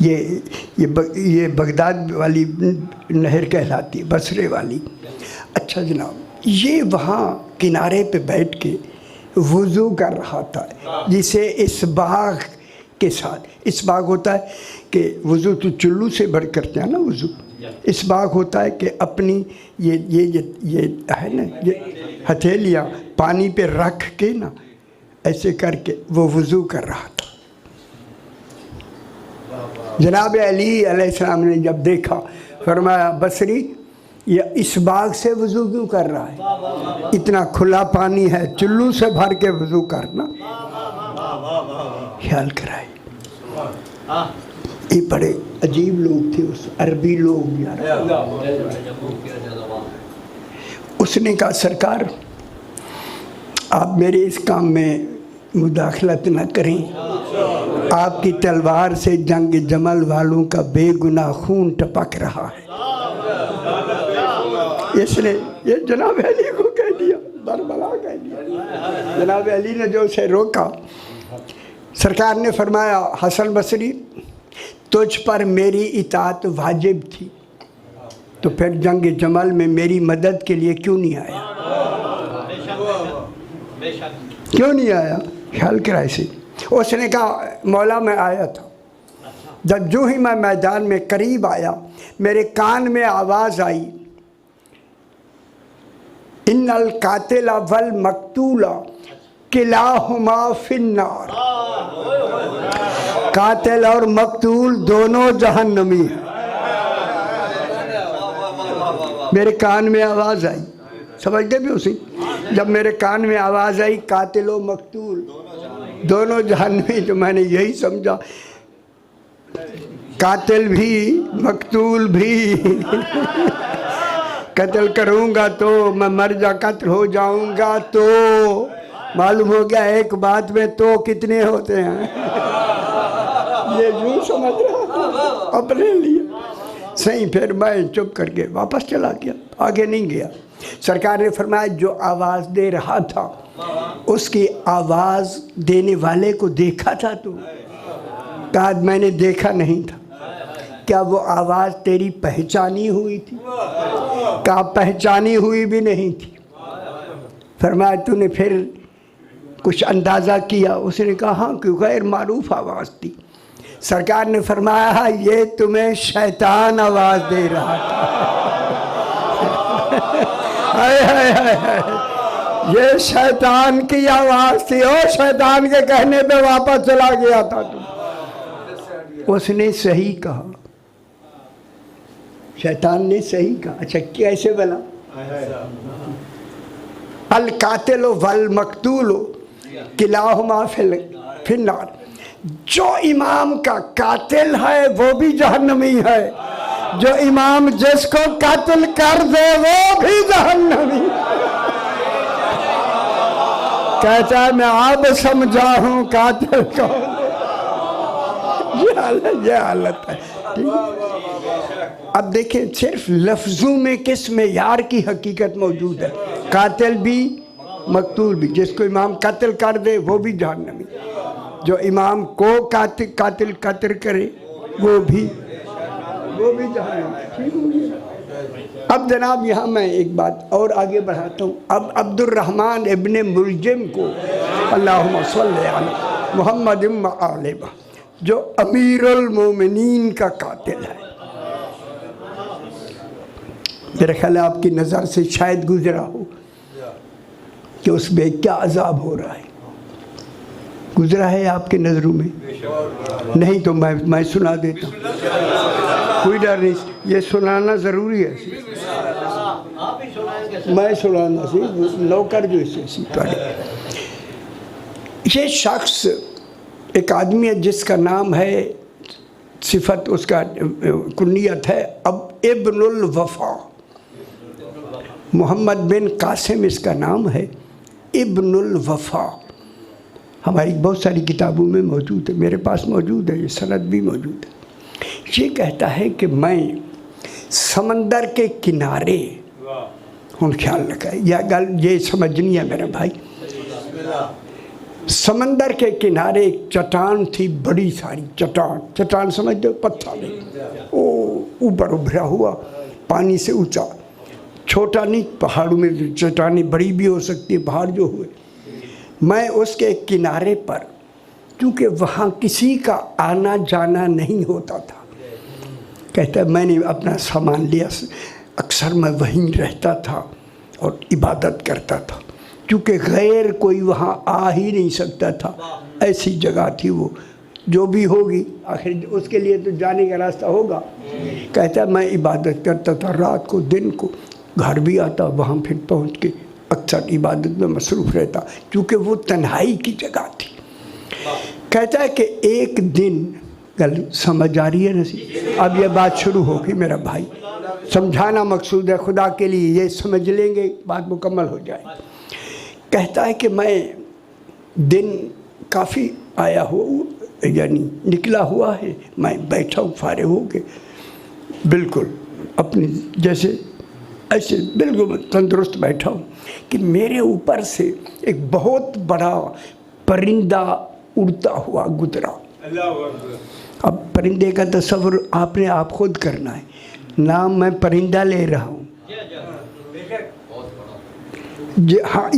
یہ بغداد والی نہر کہلاتی ہے، بصرے والی. اچھا جناب یہ وہاں کنارے پہ بیٹھ کے وضو کر رہا تھا، جسے اسباغ کے ساتھ. اسباغ ہوتا ہے کہ وضو تو چلو سے بڑھ کرتے ہیں نا وضو. اسباغ ہوتا ہے کہ اپنی یہ ہے نا یہ ہتھیلیاں پانی پہ رکھ کے نا ایسے کر کے وہ وضو کر رہا تھا. جناب علی علیہ السلام نے جب دیکھا فرمایا بصری یہ اسباغ سے وضو کیوں کر رہا ہے؟ اتنا کھلا پانی ہے، چلو سے بھر کے وضو کرنا. خیال کرائے. یہ بڑے عجیب لوگ تھے اس عربی لوگ. اس نے کہا سرکار آپ میرے اس کام میں مداخلت نہ کریں. آپ کی تلوار سے جنگ جمل والوں کا بے گناہ خون ٹپک رہا ہے. اس نے یہ جناب علی کو کہہ دیا، بربلا کہہ دیا. جناب علی نے جو اسے روکا، سرکار نے فرمایا حسن بصری تجھ پر میری اطاعت واجب تھی، تو پھر جنگ جمل میں میری مدد کے لیے کیوں نہیں آیا؟ کیوں نہیں آیا؟ خیال کرا اسے. اس نے کہا مولا میں آیا تھا. جب جو ہی میں میدان میں قریب آیا میرے کان میں آواز آئی ان القاتل والمقتول کلاہما فی النار. قاتل اور مقتول دونوں جہنمی ہیں. میرے کان میں آواز آئی، سمجھتے بھی اسی. جب میرے کان میں آواز آئی قاتل و مقتول دونوں جہنمی، تو میں نے یہی سمجھا قاتل بھی مقتول بھی قتل کروں گا تو میں مر قتل ہو جاؤں گا تو معلوم ہو گیا ایک بات میں تو کتنے ہوتے ہیں. یہ یوں سمجھ رہا اپنے لیے صحیح. پھر میں چپ کر کے واپس چلا گیا، آگے نہیں گیا. سرکار نے فرمایا جو آواز دے رہا تھا اس کی آواز دینے والے کو دیکھا تھا تو؟ کہا میں نے دیکھا نہیں تھا. کیا وہ آواز تیری پہچانی ہوئی تھی؟ کہا پہچانی ہوئی بھی نہیں تھی. فرمایا تو نے پھر کچھ اندازہ کیا؟ اس نے کہا ہاں کہ غیر معروف آواز تھی. سرکار نے فرمایا یہ تمہیں شیطان آواز دے رہا تھا. یہ شیطان کی آواز تھی. اور شیطان کے کہنے پہ واپس چلا گیا تھا تو. اس نے صحیح کہا، شیطان نے صحیح کہا. اچھا کیسے بلا؟ القاتل والمقتول کلاہما فی النار. جو امام کا قاتل ہے وہ بھی جہنمی ہے، جو امام جس کو قاتل کر دے وہ بھی جہنمی. کہتا ہے میں اب سمجھا ہوں قاتل کون ہے. یہ حالت ہے. اب دیکھیں صرف لفظوں میں کس معیار کی حقیقت موجود ہے. قاتل بھی مقتول بھی. جس کو امام قتل کر دے وہ بھی جہنمی، جو امام کو قاتل قتل کرے وہ بھی جہنمی. اب جناب یہاں میں ایک بات اور آگے بڑھاتا ہوں. اب عبد الرحمن ابن ملجم کو اللہم صلی علی محمد و آل محمد جو امیر المومنین کا قاتل ہے، میرا خیال ہے آپ کی نظر سے شاید گزرا ہو کہ اس میں کیا عذاب ہو رہا ہے. گزرا ہے آپ کی نظروں میں؟ نہیں تو میں سنا دیتا ہوں. کوئی ڈر نہیں, یہ سنانا ضروری ہے. میں سنانا سی نوکر جو اسے پڑھے. یہ شخص ایک آدمی ہے جس کا نام ہے, صفت اس کا کنیت ہے اب ابن الوفا. محمد بن قاسم اس کا نام ہے, ابن الوفا. ہماری بہت ساری کتابوں میں موجود ہے, میرے پاس موجود ہے, یہ سند بھی موجود ہے. یہ کہتا ہے کہ میں سمندر کے کنارے, ہوں خیال رکھا ہے یہ گل یہ سمجھنی ہے میرا بھائی. سمندر کے کنارے ایک چٹان تھی, بڑی ساری چٹان سمجھ دو, پتھر نہیں, اوپر ابھرا ہوا پانی سے اونچا, چھوٹا نہیں. پہاڑوں میں چٹانیں بڑی بھی ہو سکتی, پہاڑ جو ہوئے. میں اس کے کنارے پر, کیونکہ وہاں کسی کا آنا جانا نہیں ہوتا تھا, کہتا ہے میں نے اپنا سامان لیا, اکثر میں وہیں رہتا تھا اور عبادت کرتا تھا, کیونکہ غیر کوئی وہاں آ ہی نہیں سکتا تھا. ایسی جگہ تھی وہ, جو بھی ہوگی آخر اس کے لیے تو جانے کا راستہ ہوگا. کہتا ہے میں عبادت کرتا تھا رات کو, دن کو گھر بھی آتا, وہاں پھر پہنچ کے اکثر عبادت میں مصروف رہتا, کیونکہ وہ تنہائی کی جگہ تھی. کہتا ہے کہ ایک دن, گل سمجھ آ رہی ہے نصیب؟ اب یہ بات شروع ہوگی میرا بھائی, سمجھانا مقصود ہے خدا کے لیے, یہ سمجھ لیں گے بات مکمل ہو جائے. کہتا ہے کہ میں دن کافی آیا ہو, یعنی نکلا ہوا ہے, میں بیٹھا ہوں فارغ ہو کے, بالکل اپنی جیسے ایسے بالکل تندرست بیٹھا ہوں کہ میرے اوپر سے ایک بہت بڑا پرندہ اڑتا ہوا گزرا. اب پرندے کا تصور آپ نے آپ خود کرنا ہے, نام میں پرندہ لے رہا ہوں. ہاں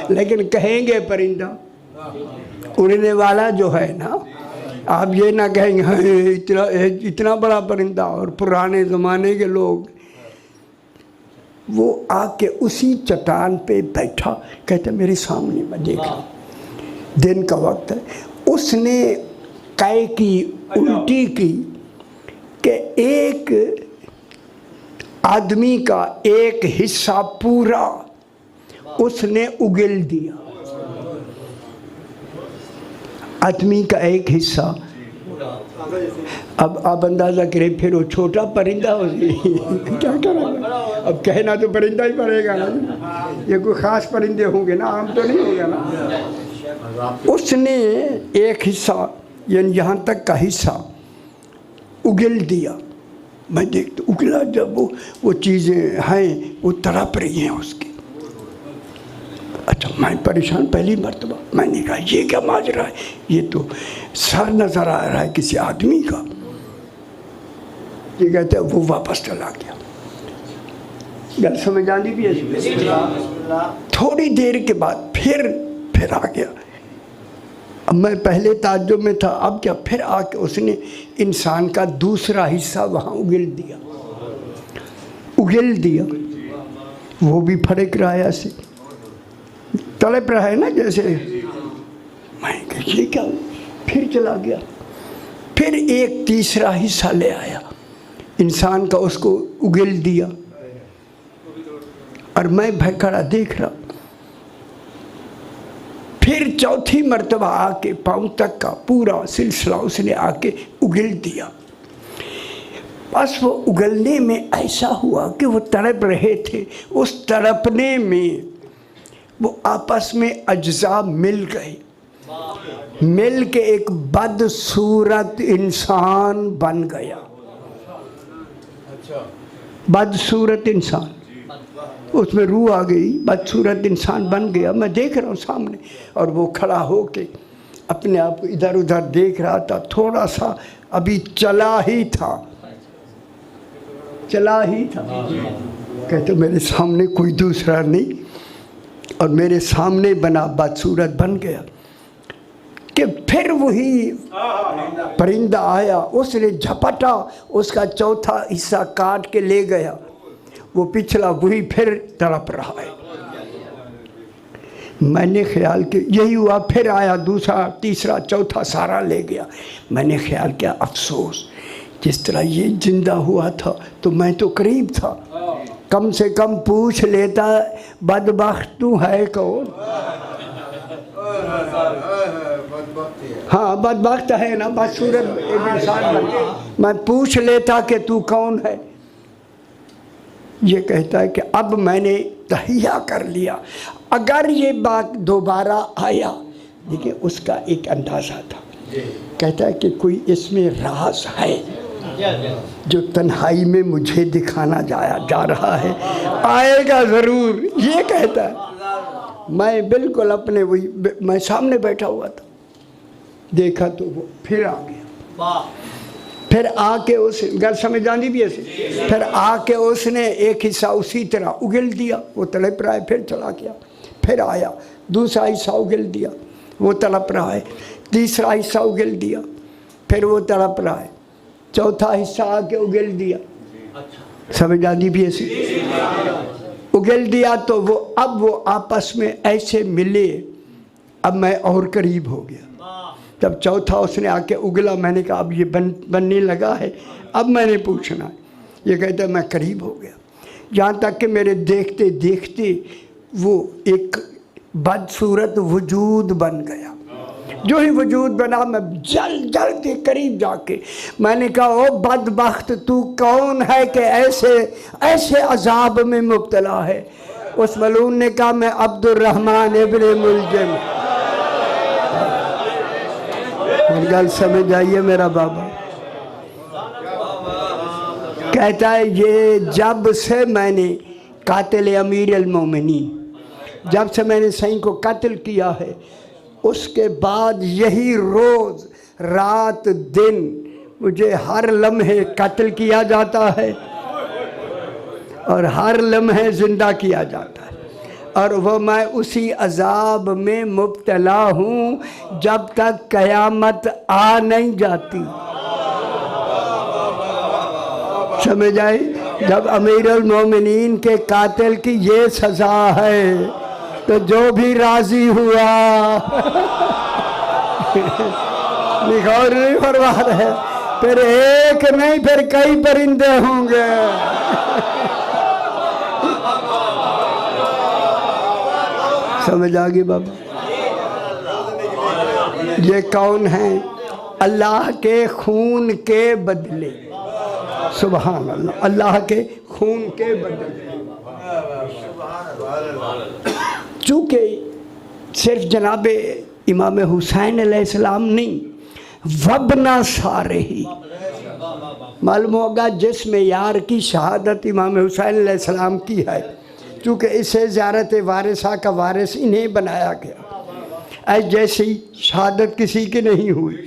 لیکن کہیں گے پرندہ, اڑنے والا جو ہے نا, آپ یہ نہ کہیں گے اتنا بڑا پرندہ. اور پرانے زمانے کے لوگ وہ آ کے اسی چٹان پہ بیٹھا, کہتے میرے سامنے میں دیکھا, دن کا وقت ہے. اس نے قے کی, الٹی کی کہ ایک آدمی کا ایک حصہ پورا اس نے اگل دیا. آدمی کا ایک حصہ. اب آپ اندازہ کریں پھر وہ چھوٹا پرندہ کیا کرے گا؟ اب کہنا تو پرندہ ہی پڑے گا نا, یہ کوئی خاص پرندے ہوں گے نا, عام تو نہیں ہوگا نا. اس نے ایک حصہ, یعنی یہاں تک کا حصہ اگل دیا. میں دیکھتا اگلا, جب وہ چیزیں ہیں وہ تڑپ رہی ہیں اس کی. اچھا میں پریشان, پہلی مرتبہ میں نے کہا یہ کیا ماجرا ہے, یہ تو سر نظر آ رہا ہے کسی آدمی کا. یہ کہتے ہیں وہ واپس چلا گیا. گل سمجھ آنی بھی ہے. تھوڑی دیر کے بعد پھر آ گیا. اب میں پہلے تعجب میں تھا, اب کیا, پھر آ کے اس نے انسان کا دوسرا حصہ وہاں اگل دیا. وہ بھی پھڑک رہا ہے, ایسے تڑپ رہا ہے نا جیسے. میں کہا یہ کیا, پھر چلا گیا. پھر ایک تیسرا حصہ لے آیا انسان کا, اس کو اگل دیا. اور میں کھڑا دیکھ رہا. پھر چوتھی مرتبہ آ کے پاؤں تک کا پورا سلسلہ اس نے آ کے اگل دیا. بس وہ اگلنے میں ایسا ہوا کہ وہ تڑپ رہے تھے, اس تڑپنے میں وہ آپس میں اجزاء مل گئے, مل کے ایک بدصورت انسان بن گیا. بدصورت انسان, اس میں روح آ گئی, بدصورت انسان بن گیا. میں دیکھ رہا ہوں سامنے, اور وہ کھڑا ہو کے اپنے آپ کو ادھر ادھر دیکھ رہا تھا. تھوڑا سا ابھی چلا ہی تھا. کہتے میرے سامنے کوئی دوسرا نہیں, اور میرے سامنے بنا بدصورت بن گیا. کہ پھر وہی پرندہ آیا, اس نے جھپٹا, اس کا چوتھا حصہ کاٹ کے لے گیا. وہ پچھلا وہی پھر تڑپ رہا ہے۔ میں نے خیال کیا یہی ہوا، پھر آیا دوسرا تیسرا چوتھا سارا لے گیا۔ میں نے خیال کیا افسوس، جس طرح یہ زندہ ہوا تھا تو میں تو قریب تھا، کم سے کم پوچھ لیتا بدبخت تو ہے کون؟ ہاں بدبخت ہے نا، بدصورت ایک انسان بنا، میں پوچھ لیتا کہ تو کون ہے۔ یہ کہتا ہے کہ اب میں نے تہیہ کر لیا، اگر یہ بات دوبارہ آیا، دیکھیں اس کا ایک اندازہ تھا، کہتا ہے کہ کوئی اس میں راز ہے جو تنہائی میں مجھے دکھانا جا رہا ہے، آئے گا ضرور، یہ کہتا ہے۔ میں بالکل اپنے وہی میں سامنے بیٹھا ہوا تھا، دیکھا تو وہ پھر آ گیا، پھر آ کے اس گھر سمجھ جانی بھی ایسے، پھر آ کے اس نے ایک حصہ اسی طرح اگل دیا، وہ تڑپ رہا ہے، پھر چلا گیا، پھر آیا دوسرا حصہ اگل دیا، وہ تڑپ رہا ہے، تیسرا حصہ اگل دیا، پھر وہ تڑپ رہا ہے، چوتھا حصہ آ کے اگل دیا، سمجھ آنی بھی ایسی اگل دیا، تو وہ اب وہ آپس میں ایسے ملے، اب میں اور قریب ہو گیا۔ جب چوتھا اس نے آ کے اگلا، میں نے کہا اب یہ بننے لگا ہے، اب میں نے پوچھنا ہے۔ یہ کہتا ہے میں قریب ہو گیا، جہاں تک کہ میرے دیکھتے دیکھتے وہ ایک بدصورت وجود بن گیا۔ جو ہی وجود بنا، میں جل کے قریب جا کے میں نے کہا او بدبخت تو کون ہے کہ ایسے عذاب میں مبتلا ہے؟ اس ملعون نے کہا میں عبد الرحمن ابن ملجم۔ گل سمجھ آئیے میرا بابا؟ کہتا ہے یہ جب سے میں نے قاتل امیر المومنین، جب سے میں نے صحیح کو قتل کیا ہے، اس کے بعد یہی روز رات دن مجھے ہر لمحے قتل کیا جاتا ہے اور ہر لمحے زندہ کیا جاتا ہے، اور وہ میں اسی عذاب میں مبتلا ہوں جب تک قیامت آ نہیں جاتی۔ سمجھ آئی؟ جب امیر المومنین کے قاتل کی یہ سزا ہے تو جو بھی راضی ہوا غور نہیں فرما رہے، پھر ایک نہیں پھر کئی پرندے ہوں گے۔ سمجھ آگی بابا؟ یہ کون ہیں؟ اللہ کے خون کے بدلے، سبحان اللہ، اللہ کے خون کے بدلے۔ چونکہ صرف جناب امام حسین علیہ السلام نہیں، وابنا سارے ہی معلوم ہوگا جس معیار کی شہادت امام حسین علیہ السلام کی ہے، چونکہ اسے زیارت وارثہ کا وارث انہیں بنایا گیا، ایسے جیسی شہادت کسی کی نہیں ہوئی،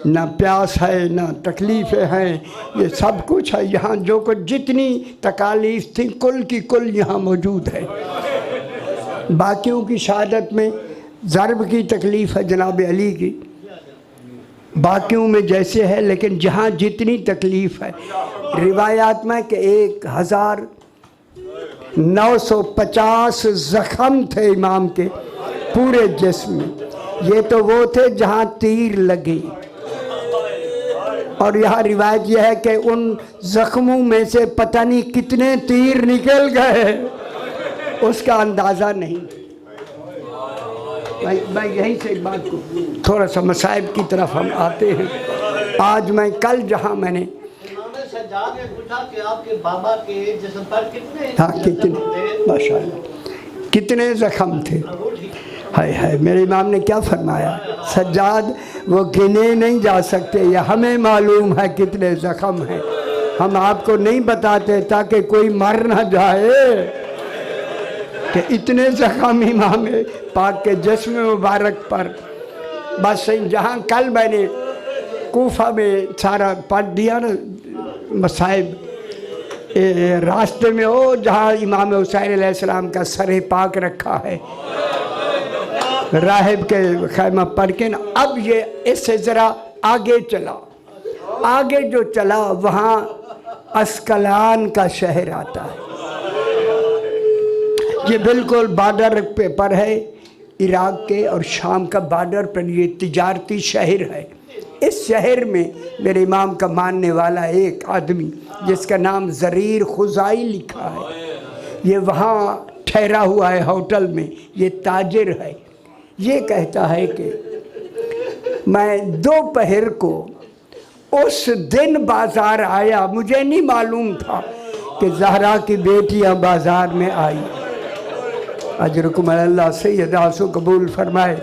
نہ پیاس ہے نہ تکلیفیں ہیں، یہ سب کچھ ہے یہاں، جو کچھ جتنی تکالیف تھیں کل کی کل یہاں موجود ہے۔ باقیوں کی شہادت میں ضرب کی تکلیف ہے جناب علی کی، باقیوں میں جیسے ہے، لیکن جہاں جتنی تکلیف ہے، روایات میں کہ 1950 زخم تھے امام کے پورے جسم میں، یہ تو وہ تھے جہاں تیر لگے، اور یہاں روایت یہ ہے کہ ان زخموں میں سے پتہ نہیں کتنے تیر نکل گئے، اس کا اندازہ نہیں۔ میں یہیں سے ایک بات کو تھوڑا سا مصائب کی طرف ہم آتے ہیں۔ آج میں کل جہاں میں نے سجاد نے پوچھا کہ آپ کے بابا کے جسم پر کتنے ماشاءاللہ کتنے زخم تھے؟ ہائے میرے امام نے کیا فرمایا؟ سجاد وہ گنے نہیں جا سکتے، یہ ہمیں معلوم ہے کتنے زخم ہیں، ہم آپ کو نہیں بتاتے تاکہ کوئی مر نہ جائے کہ اتنے زخم امام پاک کے جسم مبارک پر۔ بس جہاں کل میں نے کوفہ میں سارا پڑھ دیا نا مصائب، راستے میں وہ جہاں امام حسین علیہ السلام کا سر پاک رکھا ہے راہب کے خیمہ پڑھ کے نا، اب یہ اس سے ذرا آگے چلا، آگے جو چلا وہاں اسکلان کا شہر آتا ہے، یہ بالکل بارڈر پر ہے عراق کے اور شام کا بارڈر پر، یہ تجارتی شہر ہے۔ اس شہر میں میرے امام کا ماننے والا ایک آدمی جس کا نام زریر خزائی لکھا ہے، یہ وہاں ٹھہرا ہوا ہے ہوٹل میں، یہ تاجر ہے۔ یہ کہتا ہے کہ میں دوپہر کو اس دن بازار آیا، مجھے نہیں معلوم تھا کہ زہرا کی بیٹیاں بازار میں آئی۔ اجرکم اللہ سیدہ سے قبول فرمائے۔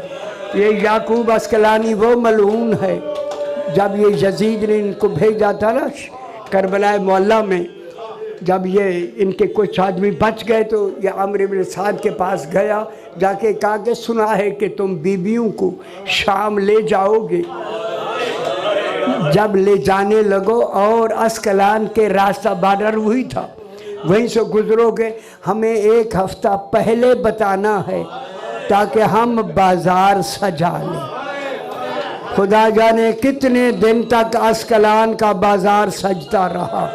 یہ یعقوب اسقلانی وہ ملعون ہے، جب یہ یزید نے ان کو بھیجا تھا نا کربلا معلیٰ میں، جب یہ ان کے کچھ آدمی بچ گئے تو یہ عمرو بن سعد کے پاس گیا، جا کے کہا کہ سنا ہے کہ تم بیویوں کو شام لے جاؤ گے۔ جب لے جانے لگو اور اسقلان کے راستہ بارڈر وہی تھا، وہیں سے گزرو گے، ہمیں ایک ہفتہ پہلے بتانا ہے تاکہ ہم بازار سجا لیں۔ خدا جانے کتنے دن تک اسقلان کا بازار سجتا رہا۔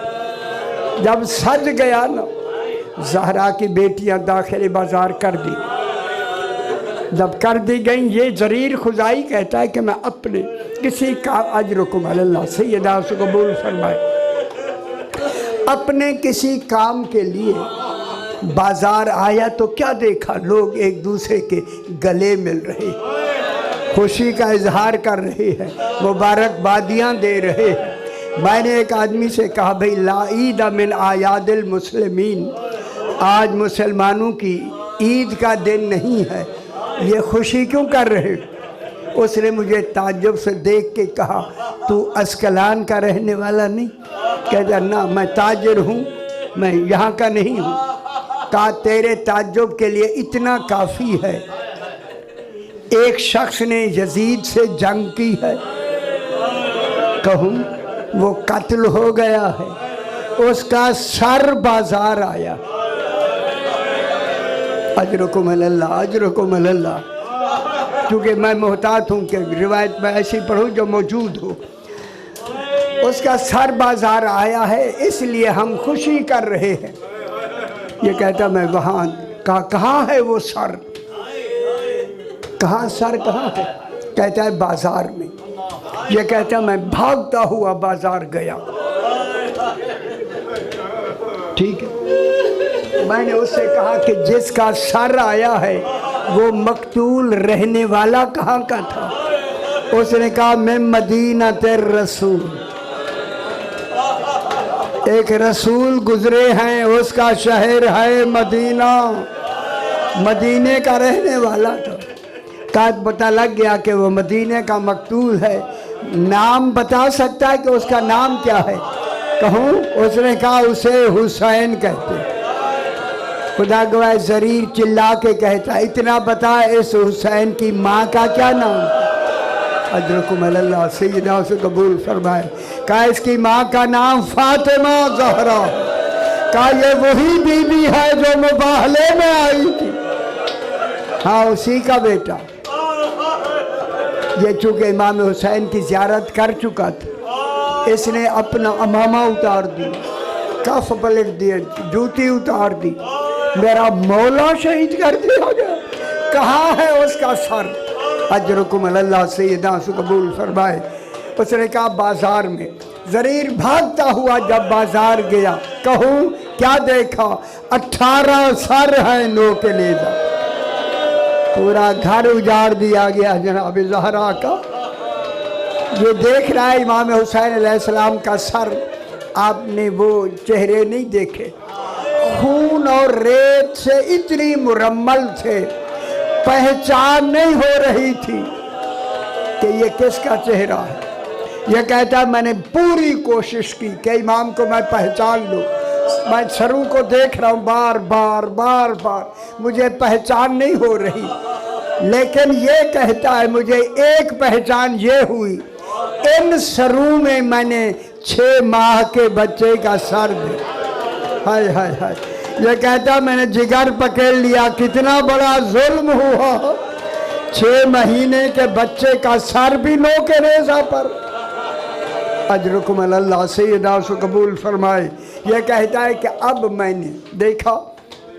جب سج گیا نا، زہرا کی بیٹیاں داخل بازار کر دی۔ جب کر دی گئیں، یہ زریر خزائی کہتا ہے کہ میں اپنے کسی کام، اجرکم اللہ سیدہ سے قبول فرمائے، اپنے کسی کام کے لیے بازار آیا تو کیا دیکھا، لوگ ایک دوسرے کے گلے مل رہے، خوشی کا اظہار کر رہے ہیں، مبارکبادیاں دے رہے ہیں۔ میں نے ایک آدمی سے کہا بھئی لا عید من اعیاد المسلمین، آج مسلمانوں کی عید کا دن نہیں ہے، یہ خوشی کیوں کر رہے؟ اس نے مجھے تعجب سے دیکھ کے کہا تو اسقلان کا رہنے والا نہیں؟ کہتا نہ، میں تاجر ہوں، میں یہاں کا نہیں ہوں۔ کہا تیرے تعجب کے لیے اتنا کافی ہے، ایک شخص نے یزید سے جنگ کی ہے، کہوں وہ قتل ہو گیا ہے، اس کا سر بازار آیا۔ اجرکم اللہ، اجرکم اللہ۔ کیونکہ میں محتاط ہوں کہ روایت میں ایسی پڑھوں جو موجود ہو۔ اس کا سر بازار آیا ہے، اس لیے ہم خوشی کر رہے ہیں۔ یہ کہتا میں وہاں، کہاں ہے وہ سر؟ کہاں سر کہاں ہے؟ کہتا ہے بازار میں۔ یہ کہتا میں بھاگتا ہوا بازار گیا۔ ٹھیک ہے، میں نے اس سے کہا کہ جس کا سر آیا ہے وہ مقتول رہنے والا کہاں کا تھا؟ اس نے کہا میں مدینہ الرسول، ایک رسول گزرے ہیں، اس کا شہر ہے مدینہ، مدینے کا رہنے والا تھا۔ کہا پتہ لگ گیا کہ وہ مدینے کا مقتول ہے، نام بتا سکتا ہے کہ اس کا نام کیا ہے؟ کہوں؟ اس نے کہا اسے حسین کہتے۔ خدا گواہ زریر چلا کے کہتا اتنا بتا اس حسین کی ماں کا کیا نام؟ اجرکم اللہ سیدہ سے قبول فرمائے۔ کہا اس کی ماں کا نام فاطمہ زہرا۔ کہا یہ وہی بی بی ہے جو مباہلے میں آئی تھی، ہاں اسی کا بیٹا۔ یہ چونکہ امام حسین کی زیارت کر چکا تھا، اس نے اپنا امامہ اتار دی، کف پلٹ دیا، جوتی اتار دی، میرا مولا شہید کر دیا گیا، کہاں ہے اس کا سر؟ اجرکم اللہ سیدہ سے قبول فرمائے۔ اس نے کہا بازار میں۔ زریر بھاگتا ہوا جب بازار گیا، کہوں کیا دیکھا؟ 18 سر ہیں نو کے نیزہ۔ پورا گھر اجاڑ دیا گیا جناب زہرا کا۔ یہ دیکھ رہا ہے امام حسین علیہ السلام کا سر، آپ نے وہ چہرے نہیں دیکھے، خون اور ریت سے اتنی مرمل تھے، پہچان نہیں ہو رہی تھی کہ یہ کس کا چہرہ ہے۔ یہ کہتا ہے میں نے پوری کوشش کی کہ امام کو میں پہچان لوں، میں سروں کو دیکھ رہا ہوں بار بار مجھے پہچان نہیں ہو رہی، لیکن یہ کہتا ہے مجھے ایک پہچان یہ ہوئی، ان سروں میں میں نے 6 ماہ کے بچے کا سر دیکھا۔ ہائے ہائے ہائے، یہ کہتا میں نے جگر پکڑ لیا، کتنا بڑا ظلم ہوا، 6 مہینے کے بچے کا سر بھی نو کے نیزہ پر۔ اجرکم اللہ سیدہ سے قبول فرمائے۔ یہ کہتا ہے کہ اب میں نے دیکھا